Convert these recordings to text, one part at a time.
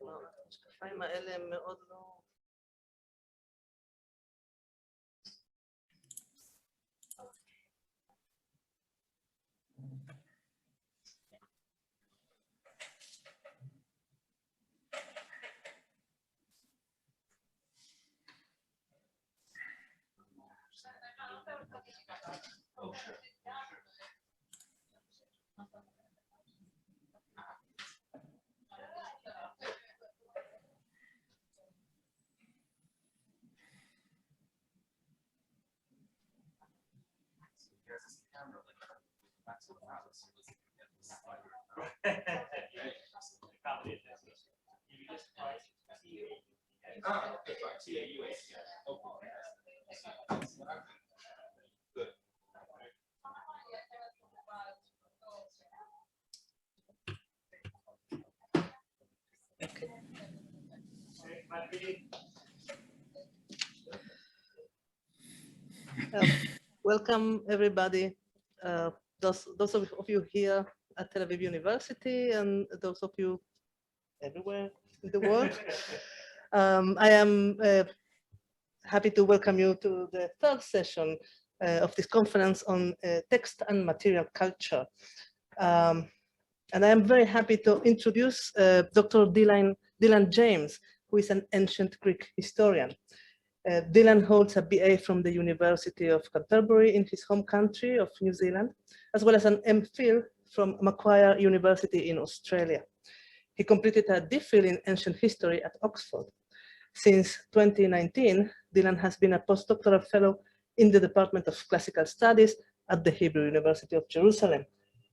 המשקפיים האלה הם מאוד לא... Welcome everybody, those of you here at Tel Aviv University and those of you everywhere in the world. I am happy to welcome you to the third session of this conference on text and material culture. And I am very happy to introduce Dr. Dylan James, who is an ancient Greek historian. Dylan holds a BA from the University of Canterbury in his home country of New Zealand, as well as an MPhil from Macquarie University in Australia. He completed a DPhil in ancient history at Oxford. Since 2019, Dylan has been a postdoctoral fellow in the Department of Classical Studies at the Hebrew University of Jerusalem.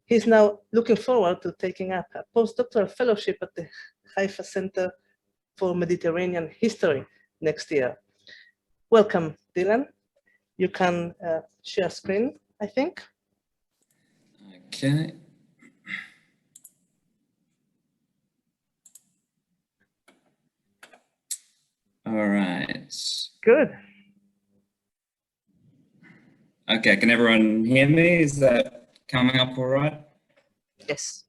He's now looking forward to taking up a postdoctoral fellowship at the Haifa Center for Mediterranean History next year. Welcome, Dylan. You can share screen, I think. Okay. All right. Good. Okay, can everyone hear me? Is that coming up all right? Yes.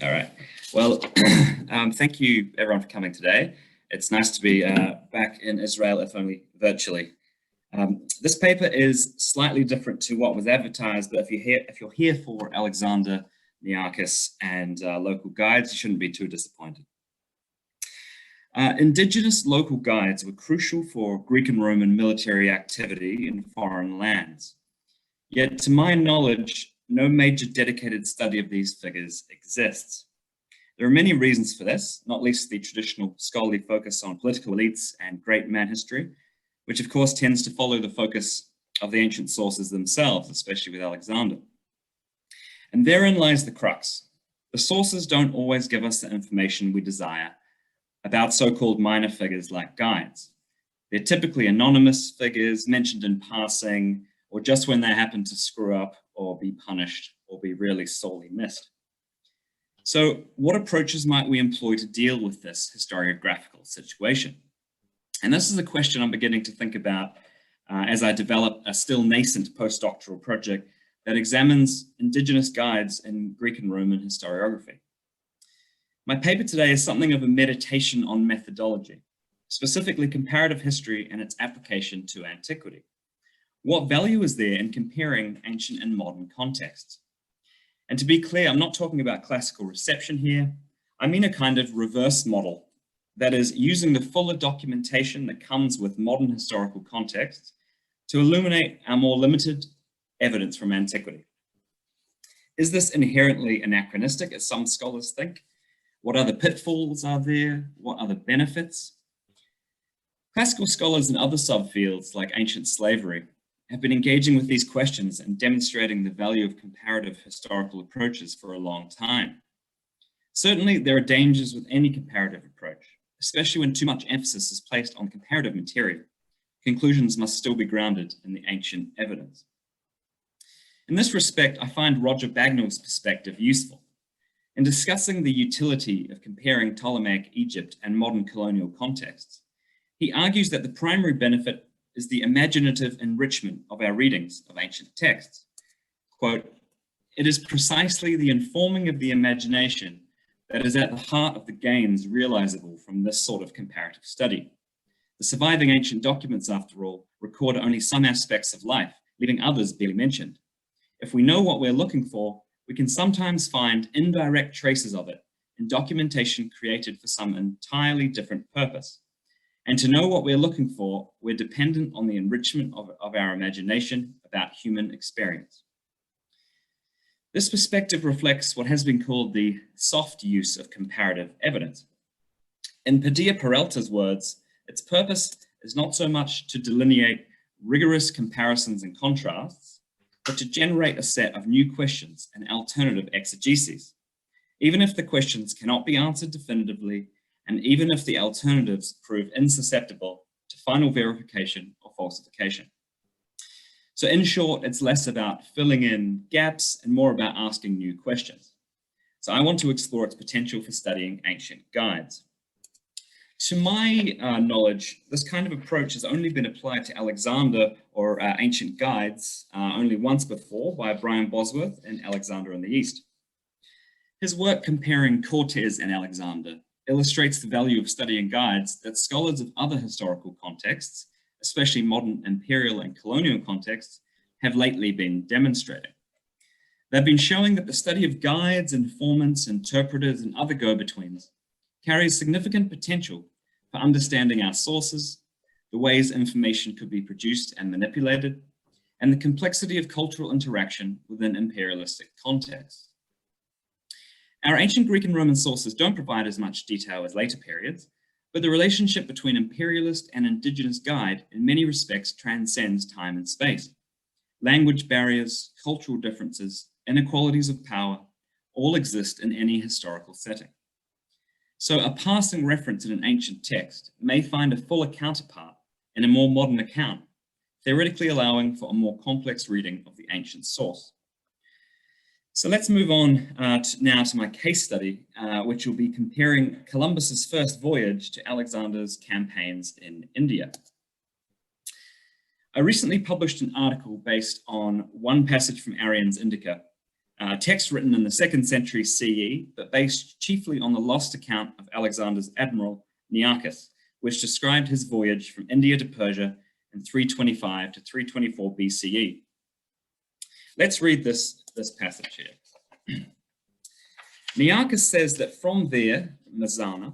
All right. Well, thank you everyone for coming today. It's nice to be back in Israel, if only virtually. This paper is slightly different to what was advertised, but if you're here for Alexander, Niarchus, and local guides, you shouldn't be too disappointed. Indigenous local guides were crucial for Greek and Roman military activity in foreign lands. Yet, to my knowledge, no major dedicated study of these figures exists. There are many reasons for this, not least the traditional scholarly focus on political elites and great man history, which of course tends to follow the focus of the ancient sources themselves, especially with Alexander. And therein lies the crux. The sources don't always give us the information we desire about so-called minor figures like guides. They're typically anonymous figures mentioned in passing, or just when they happen to screw up or be punished or be really sorely missed. So what approaches might we employ to deal with this historiographical situation? And this is a question I'm beginning to think about as I develop a still nascent postdoctoral project that examines indigenous guides in Greek and Roman historiography. My paper today is something of a meditation on methodology, specifically comparative history and its application to antiquity. What value is there in comparing ancient and modern contexts? And to be clear, I'm not talking about classical reception here. I mean a kind of reverse model, that is, using the fuller documentation that comes with modern historical contexts to illuminate our more limited evidence from antiquity. Is this inherently anachronistic, as some scholars think? What other pitfalls are there? What other benefits? Classical scholars in other subfields, like ancient slavery, have been engaging with these questions and demonstrating the value of comparative historical approaches for a long time. Certainly, there are dangers with any comparative approach, especially when too much emphasis is placed on comparative material. Conclusions must still be grounded in the ancient evidence. In this respect, I find Roger Bagnall's perspective useful. In discussing the utility of comparing Ptolemaic Egypt and modern colonial contexts, he argues that the primary benefit is the imaginative enrichment of our readings of ancient texts. Quote, "It is precisely the informing of the imagination that is at the heart of the gains realizable from this sort of comparative study. The surviving ancient documents, after all, record only some aspects of life, leaving others barely mentioned. If we know what we're looking for, we can sometimes find indirect traces of it in documentation created for some entirely different purpose. And to know what we're looking for, we're dependent on the enrichment of our imagination about human experience. This perspective reflects what has been called the soft use of comparative evidence. In Padilla-Peralta's words, its purpose is not so much to delineate rigorous comparisons and contrasts, but to generate a set of new questions and alternative exegeses, even if the questions cannot be answered definitively, and even if the alternatives prove insusceptible to final verification or falsification. So in short, it's less about filling in gaps and more about asking new questions. So I want to explore its potential for studying ancient guides. To my knowledge, this kind of approach has only been applied to Alexander or ancient guides only once before by Brian Bosworth in Alexander in the East. His work comparing Cortes and Alexander illustrates the value of studying guides that scholars of other historical contexts, especially modern imperial and colonial contexts, have lately been demonstrating. They've been showing that the study of guides, informants, interpreters, and other go-betweens carries significant potential for understanding our sources, the ways information could be produced and manipulated, and the complexity of cultural interaction within imperialistic contexts. Our ancient Greek and Roman sources don't provide as much detail as later periods, but the relationship between imperialist and indigenous guide in many respects transcends time and space. Language barriers, cultural differences, inequalities of power all exist in any historical setting. So a passing reference in an ancient text may find a fuller counterpart in a more modern account, theoretically allowing for a more complex reading of the ancient source. So let's move on now to my case study, which will be comparing Columbus's first voyage to Alexander's campaigns in India. I recently published an article based on one passage from Arrian's Indica, a text written in the 2nd century CE, but based chiefly on the lost account of Alexander's admiral, Nearchus, which described his voyage from India to Persia in 325 to 324 BCE. Let's read this passage here. Nearchus says that from there, Mazana,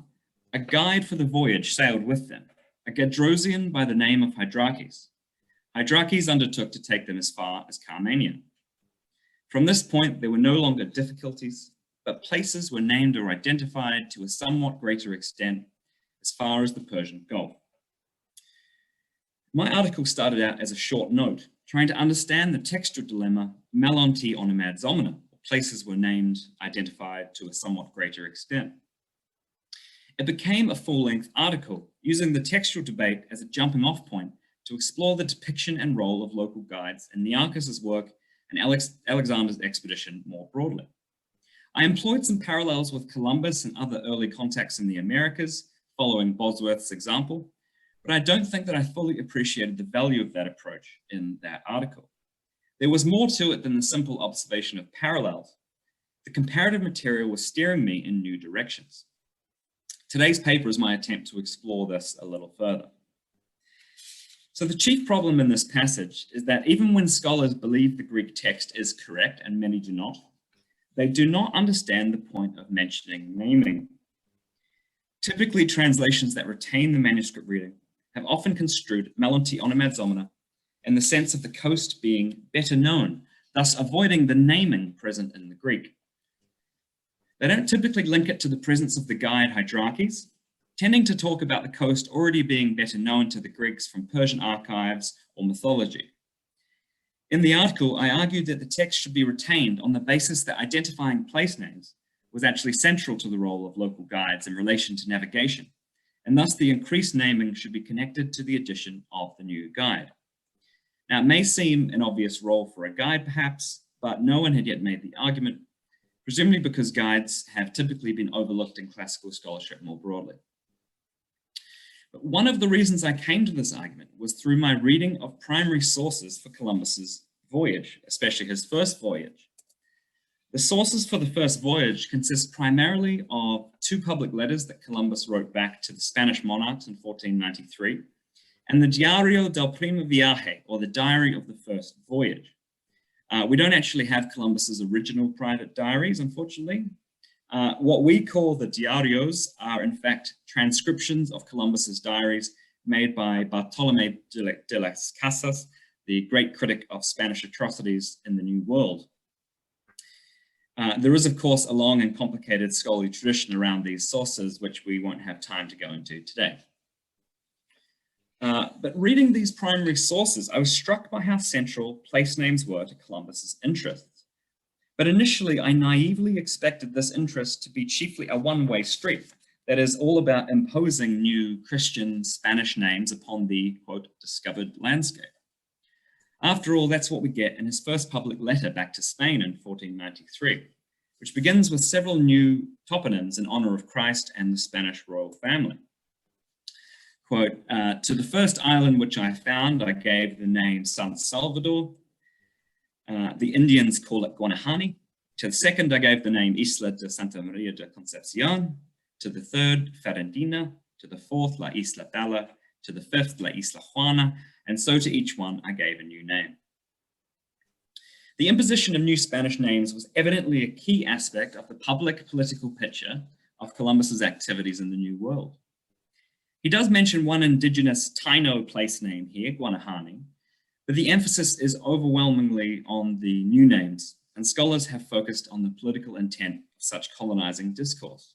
a guide for the voyage sailed with them, a Gadrosian by the name of Hydrarches. Hydrarches undertook to take them as far as Carmania. From this point, there were no longer difficulties, but places were named or identified to a somewhat greater extent as far as the Persian Gulf. My article started out as a short note, trying to understand the textual dilemma, Melonti onomad zomina, places were named, identified to a somewhat greater extent. It became a full-length article, using the textual debate as a jumping-off point to explore the depiction and role of local guides in Nearchus's work and Alexander's expedition more broadly. I employed some parallels with Columbus and other early contacts in the Americas, following Bosworth's example, but I don't think that I fully appreciated the value of that approach in that article. There was more to it than the simple observation of parallels. The comparative material was steering me in new directions. Today's paper is my attempt to explore this a little further. So the chief problem in this passage is that even when scholars believe the Greek text is correct, and many do not, they do not understand the point of mentioning naming. Typically, translations that retain the manuscript reading have often construed Melonti onomad zomina in the sense of the coast being better known, thus avoiding the naming present in the Greek. They don't typically link it to the presence of the guide Hydrarches, tending to talk about the coast already being better known to the Greeks from Persian archives or mythology. In the article, I argued that the text should be retained on the basis that identifying place names was actually central to the role of local guides in relation to navigation, and thus the increased naming should be connected to the addition of the new guide. Now, it may seem an obvious role for a guide, perhaps, but no one had yet made the argument, presumably because guides have typically been overlooked in classical scholarship more broadly. But one of the reasons I came to this argument was through my reading of primary sources for Columbus's voyage, especially his first voyage. The sources for the first voyage consist primarily of two public letters that Columbus wrote back to the Spanish monarchs in 1493, and the Diario del Primer Viaje, or the Diary of the First Voyage. We don't actually have Columbus's original private diaries, unfortunately. What we call the diarios are in fact transcriptions of Columbus's diaries made by Bartolomé de las Casas, the great critic of Spanish atrocities in the New World. There is, of course, a long and complicated scholarly tradition around these sources, which we won't have time to go into today. But reading these primary sources, I was struck by how central place names were to Columbus's interests. But initially, I naively expected this interest to be chiefly a one-way street, that is all about imposing new Christian Spanish names upon the, quote, discovered landscape. After all, that's what we get in his first public letter back to Spain in 1493, which begins with several new toponyms in honor of Christ and the Spanish royal family. Quote, to the first island which I found, I gave the name San Salvador. The Indians call it Guanahani. To the second, I gave the name Isla de Santa Maria de Concepcion. To the third, Ferendina. To the fourth, La Isla Bella. To the fifth, La Isla Juana. And so to each one, I gave a new name. The imposition of new Spanish names was evidently a key aspect of the public political picture of Columbus's activities in the New World. He does mention one indigenous Taino place name here, Guanahani, but the emphasis is overwhelmingly on the new names, and scholars have focused on the political intent of such colonizing discourse.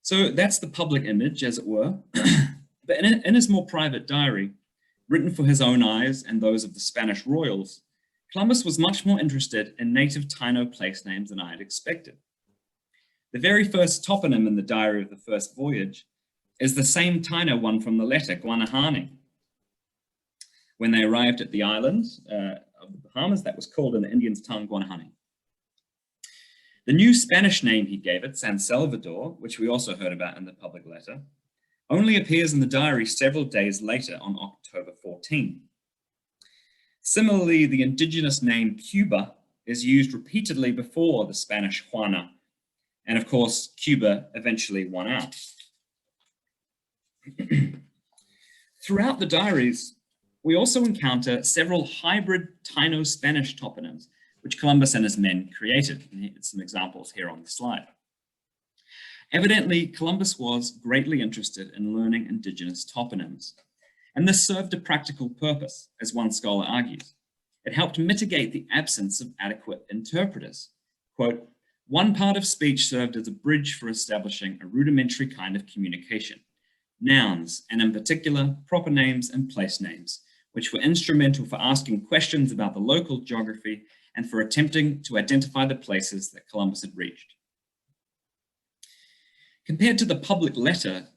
So that's the public image, as it were. But in his more private diary, written for his own eyes and those of the Spanish royals, Columbus was much more interested in native Taino place names than I had expected. The very first toponym in the diary of the first voyage is the same Taino one from the letter, Guanahani. When they arrived at the island of the Bahamas, that was called in the Indians' tongue, Guanahani. The new Spanish name he gave it, San Salvador, which we also heard about in the public letter, only appears in the diary several days later on October 14. Similarly, the indigenous name Cuba is used repeatedly before the Spanish Juana, and of course, Cuba eventually won out. Throughout the diaries, we also encounter several hybrid Taino-Spanish toponyms, which Columbus and his men created. And here's some examples here on the slide. Evidently, Columbus was greatly interested in learning indigenous toponyms, and this served a practical purpose, as one scholar argues. It helped mitigate the absence of adequate interpreters. Quote, one part of speech served as a bridge for establishing a rudimentary kind of communication, nouns, and in particular, proper names and place names, which were instrumental for asking questions about the local geography and for attempting to identify the places that Columbus had reached. Compared to the public letter,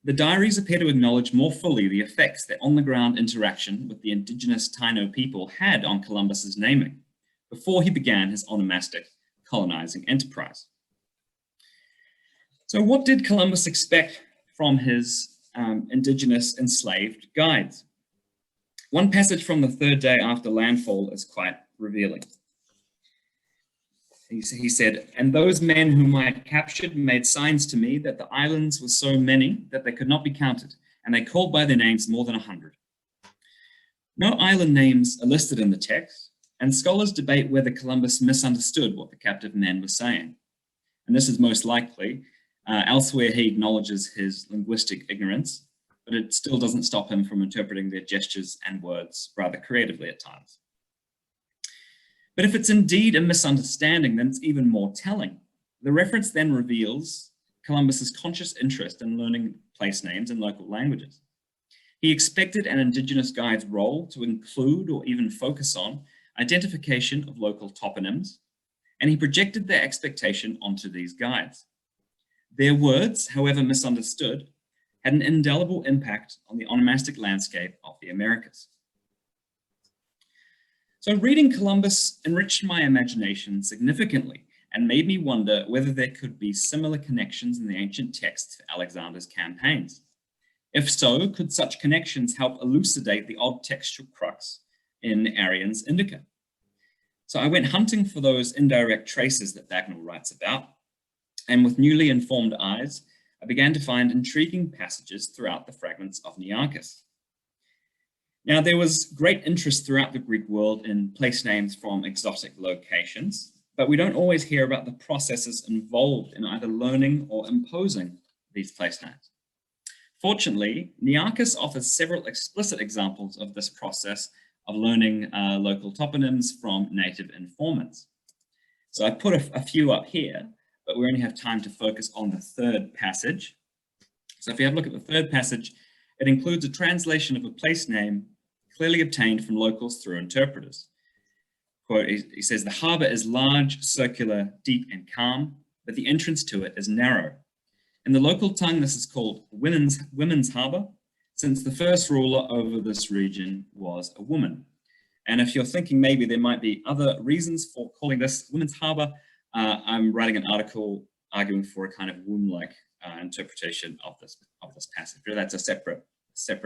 the diaries appear to acknowledge more fully the effects that on-the-ground interaction with the indigenous Taino people had on Columbus's naming before he began his onomastic colonizing enterprise. So what did Columbus expect from his indigenous enslaved guides? One passage from the third day after landfall is quite revealing. He said, and those men whom I had captured made signs to me that the islands were so many that they could not be counted, and they called by their names more than 100. No island names are listed in the text, and scholars debate whether Columbus misunderstood what the captive men were saying. And this is most likely. Elsewhere, he acknowledges his linguistic ignorance, but it still doesn't stop him from interpreting their gestures and words rather creatively at times. But if it's indeed a misunderstanding, then it's even more telling. The reference then reveals Columbus's conscious interest in learning place names in local languages. He expected an indigenous guide's role to include or even focus on identification of local toponyms, and he projected their expectation onto these guides. Their words, however misunderstood, had an indelible impact on the onomastic landscape of the Americas. So reading Columbus enriched my imagination significantly and made me wonder whether there could be similar connections in the ancient texts for Alexander's campaigns. If so, could such connections help elucidate the odd textual crux in Arrian's Indica? So I went hunting for those indirect traces that Bagnall writes about, and with newly informed eyes, I began to find intriguing passages throughout the fragments of Nearchus. Now, there was great interest throughout the Greek world in place names from exotic locations, but we don't always hear about the processes involved in either learning or imposing these place names. Fortunately, Nearchus offers several explicit examples of this process of learning local toponyms from native informants. So I put a few up here, but we only have time to focus on the third passage. So if you have a look at the third passage, it includes a translation of a place name clearly obtained from locals through interpreters. Quote, he says, "The harbour is large, circular, deep and calm, but the entrance to it is narrow. In the local tongue, this is called women's harbour, since the first ruler over this region was a woman." And if you're thinking maybe there might be other reasons for calling this women's harbour, I'm writing an article arguing for a kind of womb-like interpretation of this passage. Or that's a separate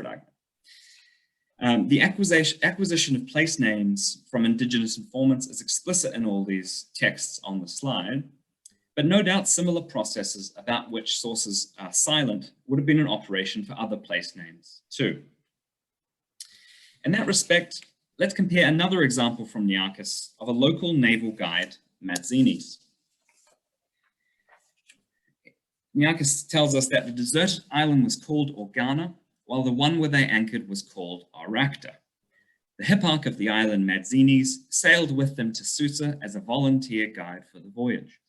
argument. The acquisition of place names from indigenous informants is explicit in all these texts on the slide, but no doubt similar processes about which sources are silent would have been in operation for other place names too. In that respect, let's compare another example from Nearchus of a local naval guide, Mazzini's. Nearchus tells us that the deserted island was called Organa, while the one where they anchored was called Aracta. The hipparch of the island, Mazzini's, sailed with them to Susa as a volunteer guide for the voyage.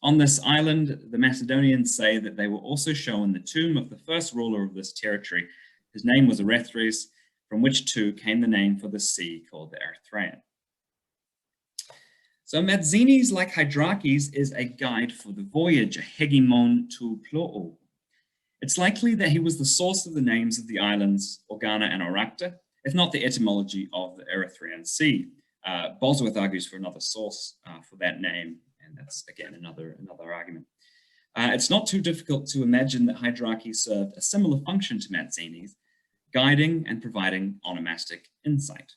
On this island, the Macedonians say that they were also shown the tomb of the first ruler of this territory. His name was Erythres, from which too came the name for the sea called the Erythraean. So Mazzini's, like Hydrarches, is a guide for the voyage, a hegemon to ploo. It's likely that he was the source of the names of the islands Organa and Aracta, if not the etymology of the Erythraean Sea. Bosworth argues for another source for that name, and that's again another argument. It's not too difficult to imagine that Hydrarches served a similar function to Mazzini's, guiding and providing onomastic insight.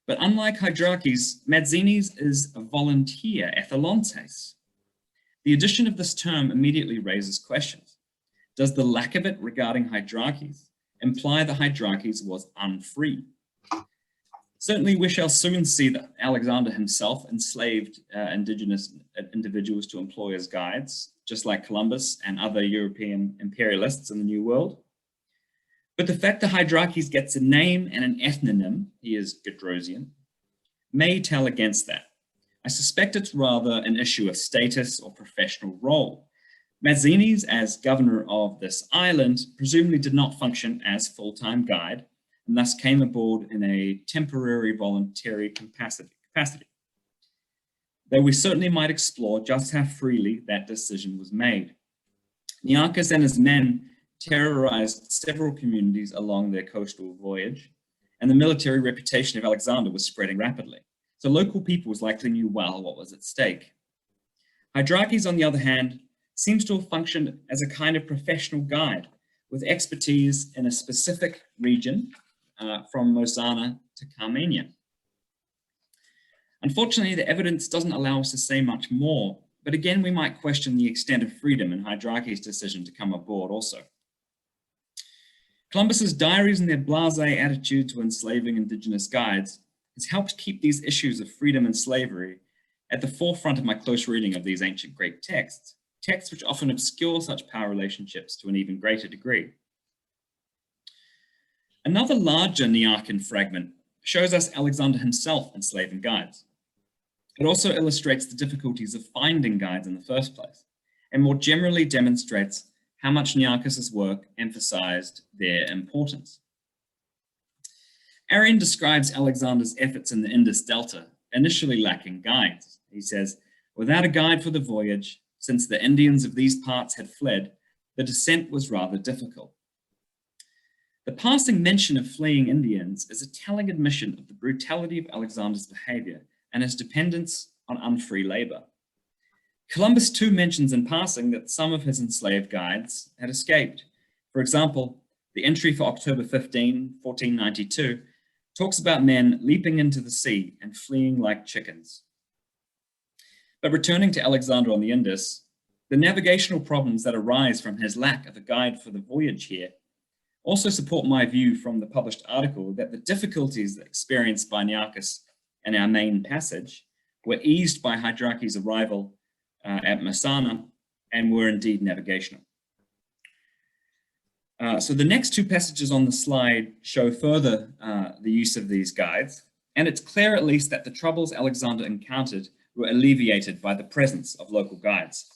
But unlike Hydrarches, Mazzini's is a volunteer, ethylontes. The addition of this term immediately raises questions. Does the lack of it regarding Hydrarches imply that Hydrarches was unfree? Certainly, we shall soon see that Alexander himself enslaved indigenous individuals to employ as guides, just like Columbus and other European imperialists in the New World. But the fact that Hydrarches gets a name and an ethnonym, he is Gedrosian, may tell against that. I suspect it's rather an issue of status or professional role. Mazzini's, as governor of this island, presumably did not function as full-time guide, and thus came aboard in a temporary voluntary capacity. Though we certainly might explore just how freely that decision was made. Nearchus and his men terrorized several communities along their coastal voyage, and the military reputation of Alexander was spreading rapidly. So local peoples likely knew well what was at stake. Hydrarches, on the other hand, seems to have functioned as a kind of professional guide with expertise in a specific region, from Mosana to Carmania. Unfortunately, the evidence doesn't allow us to say much more, but again, we might question the extent of freedom in Hydrarches' decision to come aboard also. Columbus's diaries and their blasé attitude to enslaving indigenous guides has helped keep these issues of freedom and slavery at the forefront of my close reading of these ancient Greek texts which often obscure such power relationships to an even greater degree. Another larger Nearchian fragment shows us Alexander himself enslaving guides. It also illustrates the difficulties of finding guides in the first place, and more generally demonstrates how much Nearchus's work emphasized their importance. Arrian describes Alexander's efforts in the Indus Delta, initially lacking guides. He says, "Without a guide for the voyage, since the Indians of these parts had fled, the descent was rather difficult." The passing mention of fleeing Indians is a telling admission of the brutality of Alexander's behavior and his dependence on unfree labor. Columbus too mentions in passing that some of his enslaved guides had escaped. For example, the entry for October 15, 1492 talks about men leaping into the sea and fleeing like chickens. But returning to Alexander on the Indus, the navigational problems that arise from his lack of a guide for the voyage here also support my view from the published article that the difficulties experienced by Nearchus in our main passage were eased by Hydrarchus' arrival at Messana and were indeed navigational. So the next two passages on the slide show further the use of these guides, and it's clear at least that the troubles Alexander encountered were alleviated by the presence of local guides.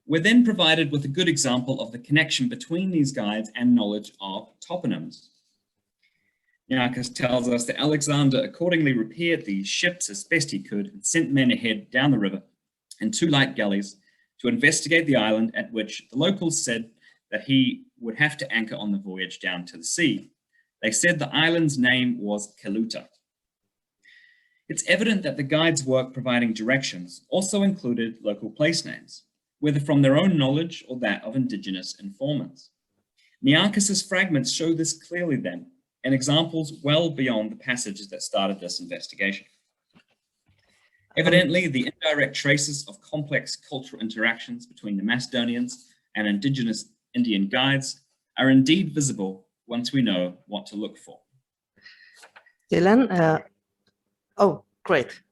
We're then provided with a good example of the connection between these guides and knowledge of toponyms. Nearchus tells us that Alexander accordingly repaired these ships as best he could and sent men ahead down the river in 2 light galleys to investigate the island, at which the locals said that he would have to anchor on the voyage down to the sea. They said the island's name was Keluta. It's evident that the guide's work providing directions also included local place names, whether from their own knowledge or that of indigenous informants. Nearchus's fragments show this clearly then, and examples well beyond the passages that started this investigation. Evidently, the indirect traces of complex cultural interactions between the Macedonians and indigenous Indian guides are indeed visible once we know what to look for. Dylan, oh, great.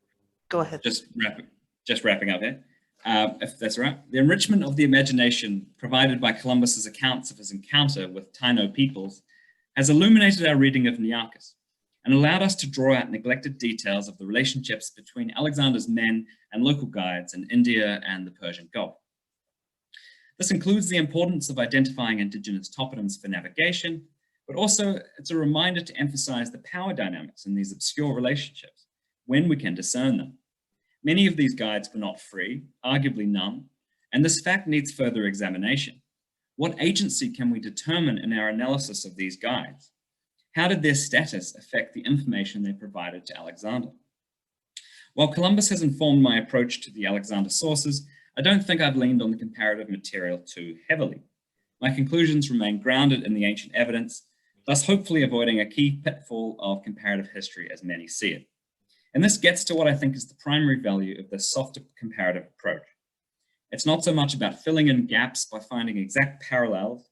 Go ahead. Just wrapping up here. If that's right, the enrichment of the imagination provided by Columbus's accounts of his encounter with Taino peoples has illuminated our reading of Nearchus and allowed us to draw out neglected details of the relationships between Alexander's men and local guides in India and the Persian Gulf. This includes the importance of identifying indigenous toponyms for navigation, but also it's a reminder to emphasize the power dynamics in these obscure relationships when we can discern them. Many of these guides were not free, arguably none, and this fact needs further examination. What agency can we determine in our analysis of these guides? How did their status affect the information they provided to Alexander? While Columbus has informed my approach to the Alexander sources, I don't think I've leaned on the comparative material too heavily. My conclusions remain grounded in the ancient evidence, thus hopefully avoiding a key pitfall of comparative history as many see it. And this gets to what I think is the primary value of this softer comparative approach. It's not so much about filling in gaps by finding exact parallels,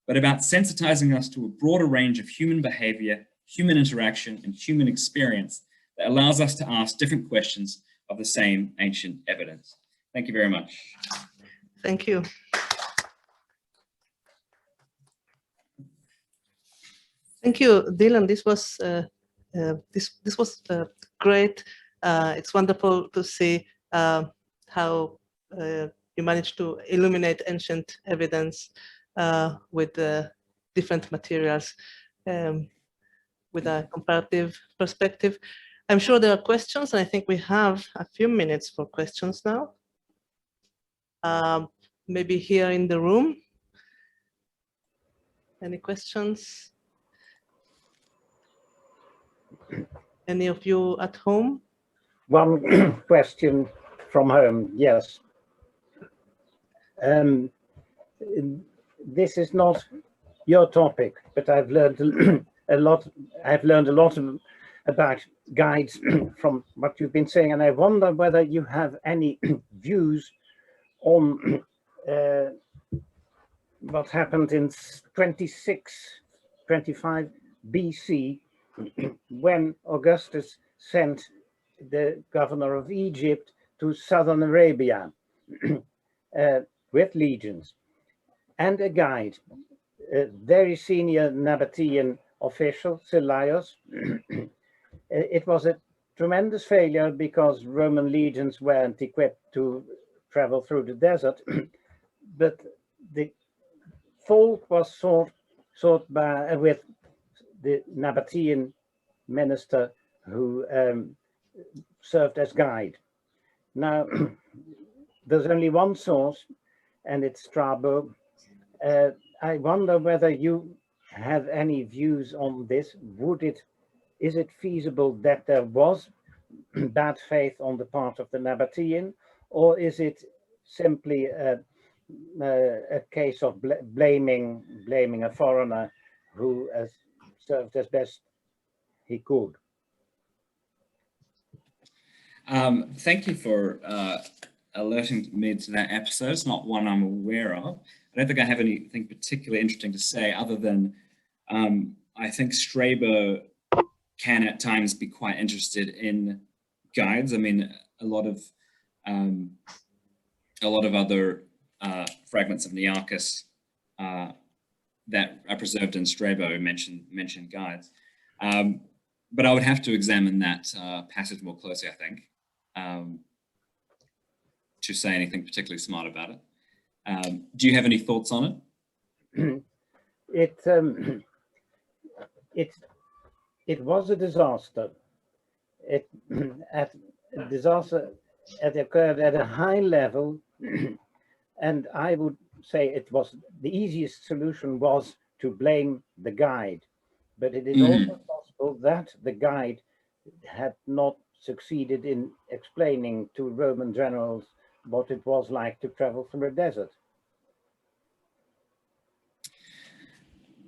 but about sensitizing us to a broader range of human behavior, human interaction, and human experience that allows us to ask different questions of the same ancient evidence. Thank you very much. Thank you. Thank you, Dylan. This was great. It's wonderful to see how you managed to illuminate ancient evidence with different materials with a comparative perspective. I'm sure there are questions, and I think we have a few minutes for questions now. Maybe here in the room. Any questions? Any of you at home? One question from home, yes. This is not your topic, but I've learned a lot. I've learned a lot about guides from what you've been saying, and I wonder whether you have any views on what happened in 25 BC when Augustus sent the governor of Egypt to southern Arabia with legions and a guide, a very senior Nabatean official, Silius. It was a tremendous failure because Roman legions weren't equipped to travel through the desert, but the fault was sought by with the Nabatean minister who served as guide. Now, there's only one source, and it's Strabo. I wonder whether you have any views on this. Is it feasible that there was bad faith on the part of the Nabatean, or is it simply a case of blaming a foreigner who served as best he could. Thank you for alerting me to that episode. It's not one I'm aware of. I don't think I have anything particularly interesting to say other than I think Strabo can at times be quite interested in guides. I mean, a lot of other fragments of Nearchus that are preserved in Strabo mention guides. But I would have to examine that passage more closely, I think, to say anything particularly smart about it. Do you have any thoughts on it? It was a disaster. It occurred at a high level, and I would say it was the easiest solution was to blame the guide. But it is also possible that the guide had not succeeded in explaining to Roman generals what it was like to travel through a desert.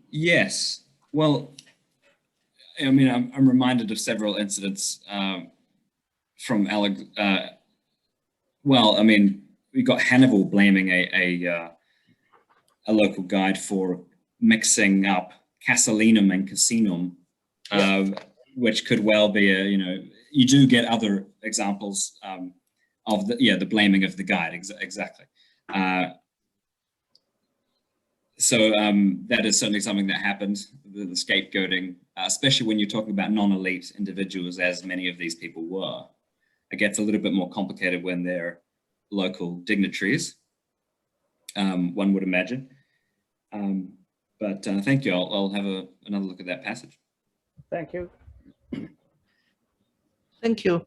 Yes. Well, I mean, I'm reminded of several incidents from well, I mean, we got Hannibal blaming a local guide for mixing up Cassilinum and Cassinum, which could well be a, you do get other examples of the blaming of the guide, exactly. So that is certainly something that happened, the scapegoating, especially when you're talking about non-elite individuals, as many of these people were. It gets a little bit more complicated when they're local dignitaries, one would imagine. But thank you. I'll have another look at that passage. Thank you. Thank you.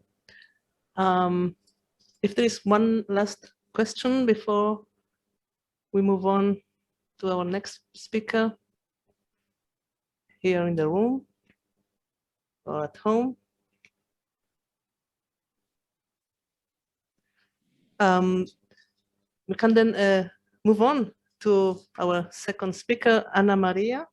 If there is one last question before we move on to our next speaker here in the room or at home. We can then move on to our second speaker, Anna Maria.